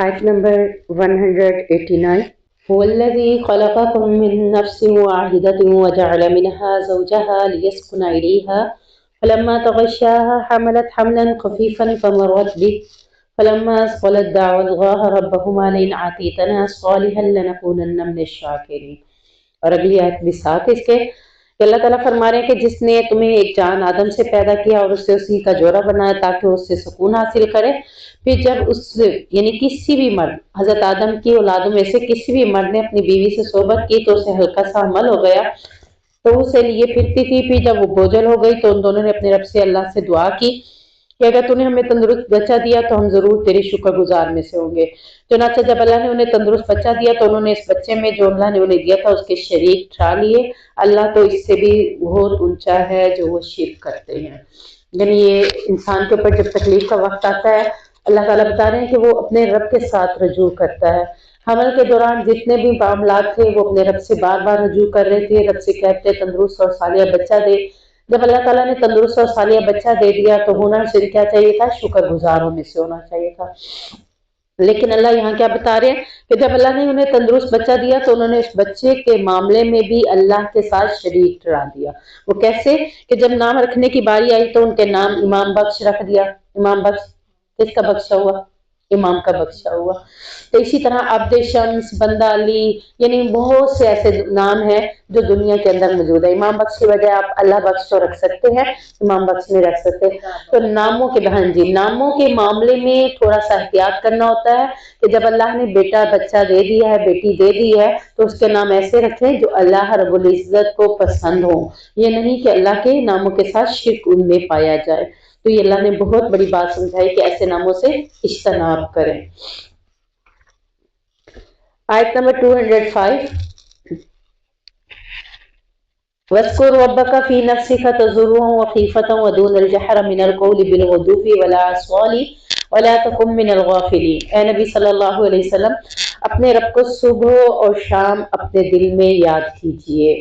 آیت نمبر 189. هو الذي خلقكم من نفس واحدة وجعل منها زوجها ليسكن إليها فلما تغشاها حملت حملا خفيفا فمرت به فلما أثقلت دعوا الله ربهما لئن آتيتنا صالحا لنكونن من الشاكرين. اور اگلی آیت بھی ساتھ اس کے کہ اللہ تعالیٰ فرما رہے ہیں کہ جس نے تمہیں ایک جان آدم سے پیدا کیا اور اس سے اسی کا جوڑا بنایا تاکہ اس سے سکون حاصل کرے، پھر جب اس یعنی کسی بھی مرد، حضرت آدم کی اولادوں میں سے کسی بھی مرد نے اپنی بیوی سے صحبت کی تو اسے ہلکا سا حمل ہو گیا تو اسے لیے پھرتی تھی، پھر جب وہ بوجھل ہو گئی تو ان دونوں نے اپنے رب سے اللہ سے دعا کی کہ اگر تو نے ہمیں تندرست بچہ دیا تو ہم ضرور تیری شکر گزار میں سے ہوں گے۔ چنانچہ جب اللہ نے انہیں تندرست بچہ دیا تو انہوں نے اس بچے میں جو اللہ نے انہیں دیا تھا اس کے شریک ٹھہرا لیے۔ اللہ تو اس سے بھی بہت اونچا ہے جو وہ شرک کرتے ہیں۔ یعنی یہ انسان کے اوپر جب تکلیف کا وقت آتا ہے، اللہ تعالیٰ بتا رہے ہیں کہ وہ اپنے رب کے ساتھ رجوع کرتا ہے۔ حمل کے دوران جتنے بھی معاملات تھے وہ اپنے رب سے بار بار رجوع کر رہے تھے، رب سے کہتے تندرست اور صالح بچہ دے۔ جب اللہ تعالیٰ نے تندرست اور صالح بچہ دے دیا تو ہونا صرف کیا چاہیے تھا؟ شکر گزاروں میں سے ہونا چاہیے تھا۔ لیکن اللہ یہاں کیا بتا رہے ہیں کہ جب اللہ نے انہیں تندرست بچہ دیا تو انہوں نے اس بچے کے معاملے میں بھی اللہ کے ساتھ شریک ٹھہرا دیا۔ وہ کیسے کہ جب نام رکھنے کی باری آئی تو ان کے نام امام بخش رکھ دیا۔ امام بخش کس کا بخشا ہوا؟ امام کا بخشا ہوا۔ تو اسی طرح عبد شمس، بندہ علی، یعنی بہت سے ایسے نام ہیں جو دنیا کے اندر موجود ہے۔ امام بخش کی وجہ آپ اللہ بخش تو رکھ سکتے ہیں، امام بخش نہیں رکھ سکتے۔ تو ناموں کے ناموں کے معاملے میں تھوڑا سا احتیاط کرنا ہوتا ہے کہ جب اللہ نے بیٹا بچہ دے دیا ہے، بیٹی دے دی ہے تو اس کے نام ایسے رکھیں جو اللہ رب العزت کو پسند ہوں، یہ نہیں کہ اللہ کے ناموں کے ساتھ شرک ان میں پایا جائے۔ تو یہ اللہ نے بہت بڑی بات سمجھائی کہ ایسے ناموں سے اجتناب کریں۔ آیت نمبر 205. وَاذْكُر رَّبَّكَ فِي نَفْسِكَ تَضَرُّعًا وَخِيفَةً وَدُونَ الْجَهْرِ مِنَ الْقَوْلِ بِالْغُدُوِّ وَالْآصَالِ وَلَا تَكُن مِّنَ الْغَافِلِينَ۔ اے نبی صلی اللہ علیہ وسلم، اپنے رب کو صبح اور شام اپنے دل میں یاد کیجئے۔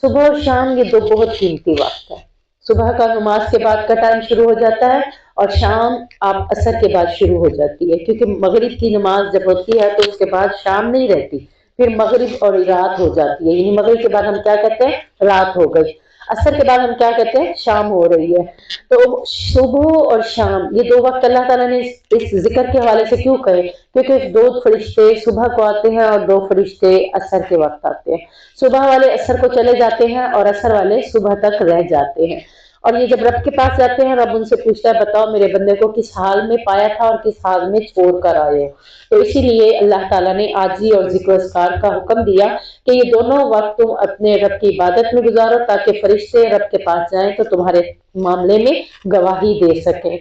صبح اور شام یہ دو بہت قیمتی وقت ہے۔ صبح کا نماز کے بعد کا ٹائم شروع ہو جاتا ہے اور شام آپ عصر کے بعد شروع ہو جاتی ہے، کیونکہ مغرب کی نماز جب ہوتی ہے تو اس کے بعد شام نہیں رہتی، پھر مغرب اور رات ہو جاتی ہے۔ یعنی مغرب کے بعد ہم کیا کہتے ہیں؟ رات ہو گئی۔ عصر کے بعد ہم کیا کہتے ہیں؟ شام ہو رہی ہے۔ تو صبح اور شام یہ دو وقت اللہ تعالیٰ نے اس ذکر کے حوالے سے کیوں کہے؟ کیونکہ دو فرشتے صبح کو آتے ہیں اور دو فرشتے عصر کے وقت آتے ہیں۔ صبح والے عصر کو چلے جاتے ہیں اور عصر والے صبح تک رہ جاتے ہیں۔ اور یہ جب رب کے پاس جاتے ہیں، رب ان سے پوچھتا ہے بتاؤ میرے بندے کو کس حال میں پایا تھا اور کس حال میں چھوڑ کر آئے ہو۔ تو اسی لیے اللہ تعالیٰ نے عاجزی اور ذکر و اذکار کا حکم دیا کہ یہ دونوں وقت تم اپنے رب کی عبادت میں گزارو تاکہ فرشتے رب کے پاس جائیں تو تمہارے معاملے میں گواہی دے سکیں۔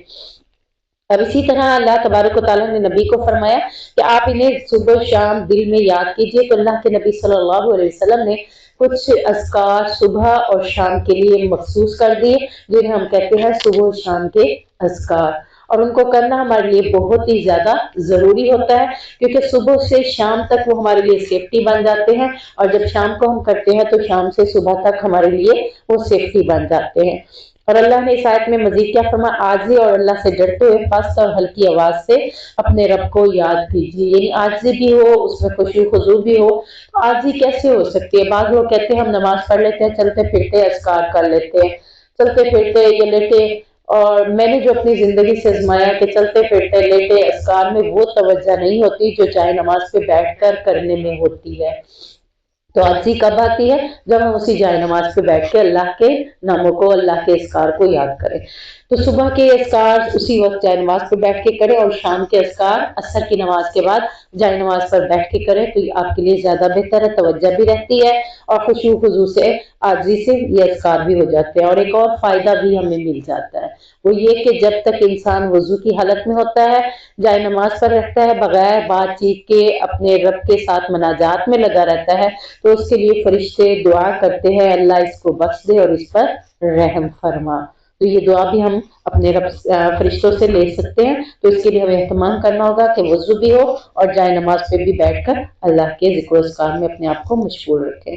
اب اسی طرح اللہ تبارک و تعالیٰ نے نبی کو فرمایا کہ آپ انہیں صبح شام دل میں یاد کیجئے۔ تو اللہ کے نبی صلی اللہ علیہ وسلم نے کچھ اذکار صبح اور شام کے لیے مخصوص کر دیے جنہیں ہم کہتے ہیں صبح و شام کے اذکار، اور ان کو کرنا ہمارے لیے بہت ہی زیادہ ضروری ہوتا ہے کیونکہ صبح سے شام تک وہ ہمارے لیے سیفٹی بن جاتے ہیں، اور جب شام کو ہم کرتے ہیں تو شام سے صبح تک ہمارے لیے وہ سیفٹی بن جاتے ہیں۔ اور اللہ نے اس آیت میں مزید کیا فرمایا؟ عاجزی اور اللہ سے ڈرتے ہوئے پست اور ہلکی آواز سے اپنے رب کو یاد کیجیے۔ یعنی عاجزی بھی ہو، اس میں خشوع خضوع بھی ہو۔ عاجزی کیسے ہو سکتی ہے؟ بعض لوگ کہتے ہیں ہم نماز پڑھ لیتے ہیں، چلتے پھرتے اذکار کر لیتے ہیں، چلتے پھرتے یا لیٹے، اور میں نے جو اپنی زندگی سے آزمایا کہ چلتے پھرتے لیٹے اذکار میں وہ توجہ نہیں ہوتی جو چاہے نماز پہ بیٹھ کر کرنے میں ہوتی ہے۔ تو عاجزی کب آتی ہے؟ جب ہم اسی جائے نماز پہ بیٹھ کے اللہ کے ناموں کو، اللہ کے اذکار کو یاد کریں۔ تو صبح کے اذکار اسی وقت جائے نماز پہ بیٹھ کے کریں، اور شام کے اذکار عصر کی نماز کے بعد جائے نماز پر بیٹھ کے کریں، تو یہ آپ کے لیے زیادہ بہتر ہے، توجہ بھی رہتی ہے اور خشوع خضوع سے، عاجزی سے یہ اذکار بھی ہو جاتے ہیں۔ اور ایک اور فائدہ بھی ہمیں مل جاتا ہے، وہ یہ کہ جب تک انسان وضو کی حالت میں ہوتا ہے، جائے نماز پر رہتا ہے، بغیر بات چیت کے اپنے رب کے ساتھ مناجات میں لگا رہتا ہے، تو اس کے لیے فرشتے دعا کرتے ہیں اللہ اس کو بخش دے اور اس پر رحم فرما۔ تو یہ دعا بھی ہم اپنے رب فرشتوں سے لے سکتے ہیں، تو اس کے لیے ہمیں اہتمام کرنا ہوگا کہ وضو بھی ہو اور جائے نماز پہ بھی بیٹھ کر اللہ کے ذکر و اذکار میں اپنے آپ کو مشغول رکھیں۔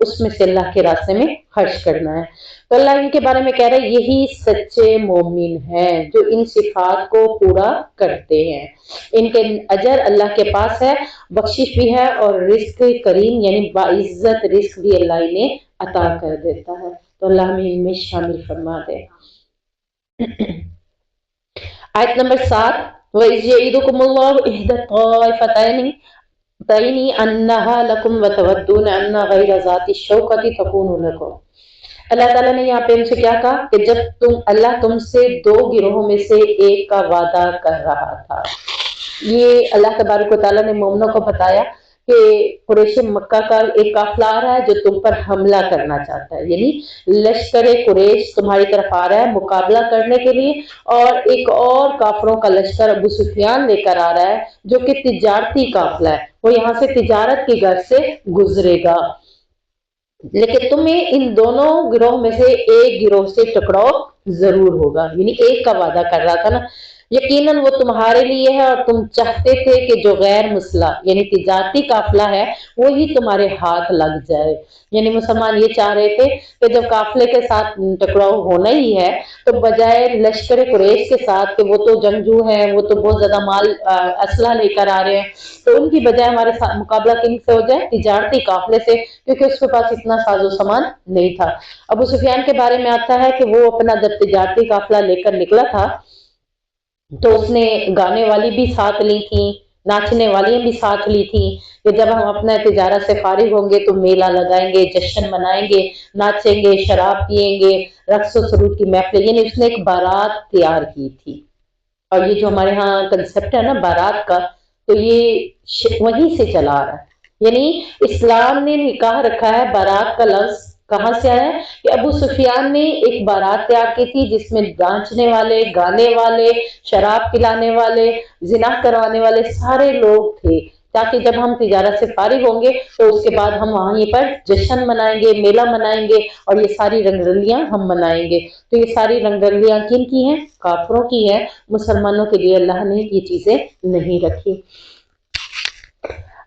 اس میں سے اللہ کے راستے میں خرچ کرنا ہے۔ تو اللہ ان کے بارے میں کہہ رہا ہے یہی سچے مومن ہیں جو ان صفات کو پورا کرتے ہیں، ان کے اجر اللہ کے پاس ہے، بخشش بھی ہے اور رزق کریم یعنی باعزت رزق بھی اللہ انہیں عطا کر دیتا ہے۔ تو اللہ ہمیں ان میں شامل فرما دے۔ آیت نمبر 7 وَإِذْ يَعِدُكُمُ اللَّهُ إِحْدَى الطَّائِفَتَيْنِ أَنَّهَا لَكُمْ وَتَوَدُّونَ أَنَّ غَيْرَ ذَاتِ الشَّوْكَةِ تَكُونُ لَكُمْ۔ اللہ تعالیٰ نے یہاں پہ ان سے کیا کہا کہ جب اللہ تم سے دو گروہوں میں سے ایک کا وعدہ کر رہا تھا، یہ اللہ تبارک و تعالیٰ نے مومنوں کو بتایا کہ قریش مکہ کا ایک قافلہ آ رہا ہے جو تم پر حملہ کرنا چاہتا ہے، یعنی لشکر قریش تمہاری طرف آ رہا ہے مقابلہ کرنے کے لیے، اور ایک اور کافروں کا لشکر ابو سفیان لے کر آ رہا ہے جو کہ تجارتی قافلہ ہے، وہ یہاں سے تجارت کی غرض سے گزرے گا، لیکن تمہیں ان دونوں گروہ میں سے ایک گروہ سے ٹکراؤ ضرور ہوگا، یعنی ایک کا وعدہ کر رہا تھا نا، یقیناً وہ تمہارے لیے ہے اور تم چاہتے تھے کہ جو غیر مسلح یعنی تجارتی قافلہ ہے وہی تمہارے ہاتھ لگ جائے، یعنی مسلمان یہ چاہ رہے تھے کہ جب قافلے کے ساتھ ٹکراؤ ہونا ہی ہے تو بجائے لشکر قریش کے ساتھ کہ وہ تو جنگجو ہیں، وہ تو بہت زیادہ مال اسلحہ لے کر آ رہے ہیں، تو ان کی بجائے ہمارے ساتھ مقابلہ کن سے ہو جائے؟ تجارتی قافلے سے، کیونکہ اس کے پاس اتنا ساز و سامان نہیں تھا۔ ابو سفیان کے بارے میں آتا ہے کہ وہ اپنا جب تجارتی قافلہ لے کر نکلا تھا تو اس نے گانے والی بھی ساتھ لی تھیں، ناچنے والی بھی ساتھ لی تھیں کہ جب ہم اپنا تجارت سے فارغ ہوں گے تو میلہ لگائیں گے، جشن منائیں گے، ناچیں گے، شراب پیئیں گے، رقص و سرود کی محفل، یعنی اس نے ایک بارات تیار کی تھی۔ اور یہ جو ہمارے ہاں کنسپٹ ہے نا بارات کا، تو یہ وہیں سے چلا آ رہا ہے، یعنی اسلام نے نکاح رکھا ہے، بارات کا لفظ کہاں سے آیا ہے کہ ابو سفیان نے ایک بارات تیار کی تھی جس میں ناچنے والے، گانے والے، شراب پلانے والے، زنا کروانے والے سارے لوگ تھے، تاکہ جب ہم تجارت سے فارغ ہوں گے تو اس کے بعد ہم وہیں پر جشن منائیں گے، میلہ منائیں گے، اور یہ ساری رنگ رلیاں ہم منائیں گے۔ تو یہ ساری رنگ رلیاں کن کی ہیں؟ کافروں کی ہے، مسلمانوں کے لیے اللہ نے یہ چیزیں نہیں رکھی۔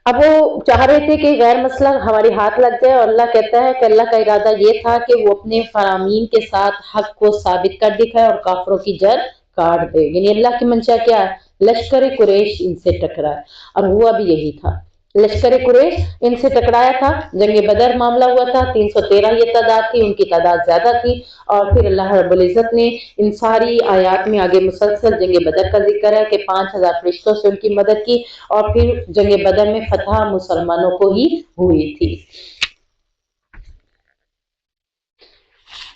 اب وہ چاہ رہے تھے کہ غیر مسلح ہمارے ہاتھ لگ جائے، اور اللہ کہتا ہے کہ اللہ کا ارادہ یہ تھا کہ وہ اپنے فرامین کے ساتھ حق کو ثابت کر دکھائے اور کافروں کی جڑ کاٹ دے، یعنی اللہ کی منشا کیا ہے؟ لشکر قریش ان سے ٹکرائے، اور ہوا بھی یہی تھا، لشکر قریش ان سے ٹکرایا تھا، جنگ بدر معاملہ ہوا تھا، 313 یہ تعداد تھی، ان کی تعداد زیادہ تھی، اور پھر اللہ رب العزت نے ان ساری آیات میں آگے مسلسل جنگ بدر کا ذکر ہے کہ 5000 فرشتوں سے ان کی مدد کی، اور پھر جنگ بدر میں فتح مسلمانوں کو ہی ہوئی تھی۔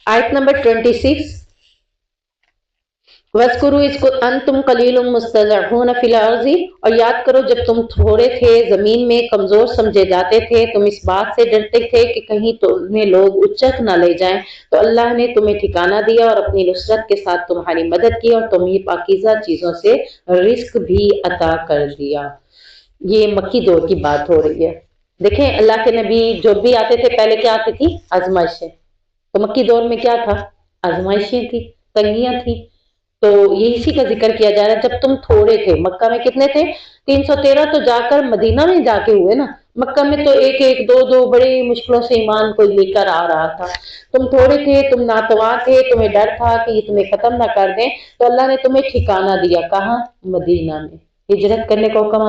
آیت نمبر 26 وَاذْكُرُوا إِذْ أَنْتُمْ قَلِيلٌ مُسْتَضْعَفُونَ فِي الْأَرْضِ، اور یاد کرو جب تم تھوڑے تھے، زمین میں کمزور سمجھے جاتے تھے، تم اس بات سے ڈرتے تھے کہ کہیں تمہیں لوگ اچک نہ لے جائیں، تو اللہ نے تمہیں ٹھکانہ دیا اور اپنی نصرت کے ساتھ تمہاری مدد کی اور تمہیں پاکیزہ چیزوں سے رزق بھی عطا کر دیا۔ یہ مکی دور کی بات ہو رہی ہے۔ دیکھیں اللہ کے نبی جو بھی آتے تھے پہلے کیا آتی تھی؟ آزمائشیں۔ تو مکی دور میں کیا تھا؟ آزمائشیں تھی، تنگیاں تھی، تو یہ اسی کا ذکر کیا جا رہا ہے۔ جب تم تھوڑے تھے، مکہ میں کتنے تھے؟ 313 تو جا کر مدینہ میں جا کے ہوئے نا، مکہ میں تو ایک ایک دو دو بڑی مشکلوں سے ایمان کو لے کر آ رہا تھا۔ تم تھوڑے تھے، تم ناتواں تھے، تمہیں ڈر تھا کہ یہ تمہیں ختم نہ کر دیں، تو اللہ نے تمہیں ٹھکانہ دیا، کہاں؟ مدینہ میں، ہجرت کرنے کا حکم۔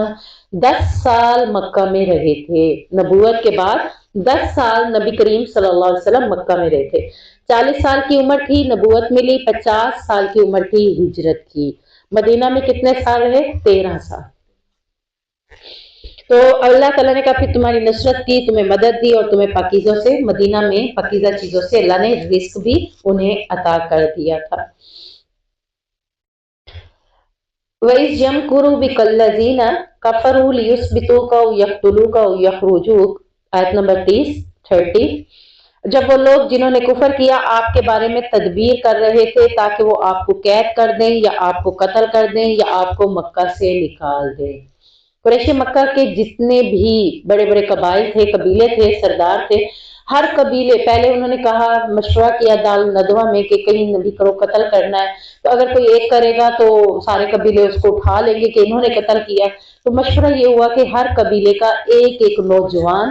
10 سال مکہ میں رہے تھے، نبوت کے بعد 10 سال نبی کریم صلی اللہ علیہ وسلم مکہ میں رہے تھے۔ 40 سال کی عمر تھی، نبوت ملی، 50 سال کی عمر تھی، ہجرت کی۔ مدینہ میں کتنے سال رہے؟ 13 سال۔ تو اللہ تعالیٰ نے کہا پھر تمہاری نصرت کی، تمہیں مدد دی، اور تمہیں پاکیزوں سے، مدینہ میں پاکیزہ چیزوں سے اللہ نے رزق بھی انہیں عطا کر دیا تھا۔ وَإِذْ يَمْكُرُ بِكَ الَّذِينَ كَفَرُوا لِيُثْبِتُوكَ أَوْ يَقْتُلُوكَ أَوْ يَخْرُجُوكَ، آیت نمبر 30۔ جب وہ لوگ جنہوں نے کفر کیا آپ کے بارے میں تدبیر کر رہے تھے تاکہ وہ آپ کو قید کر دیں یا آپ کو قتل کر دیں یا آپ کو مکہ سے نکال دیں۔ قریش مکہ کے جتنے بھی بڑے بڑے قبائل تھے، قبیلے تھے، سردار تھے، ہر قبیلے پہلے انہوں نے کہا، مشورہ کیا دار ندوہ میں کہ کہیں نبی کو قتل کرنا ہے تو اگر کوئی ایک کرے گا تو سارے قبیلے اس کو اٹھا لیں گے کہ انہوں نے قتل کیا، تو مشورہ یہ ہوا کہ ہر قبیلے کا ایک ایک نوجوان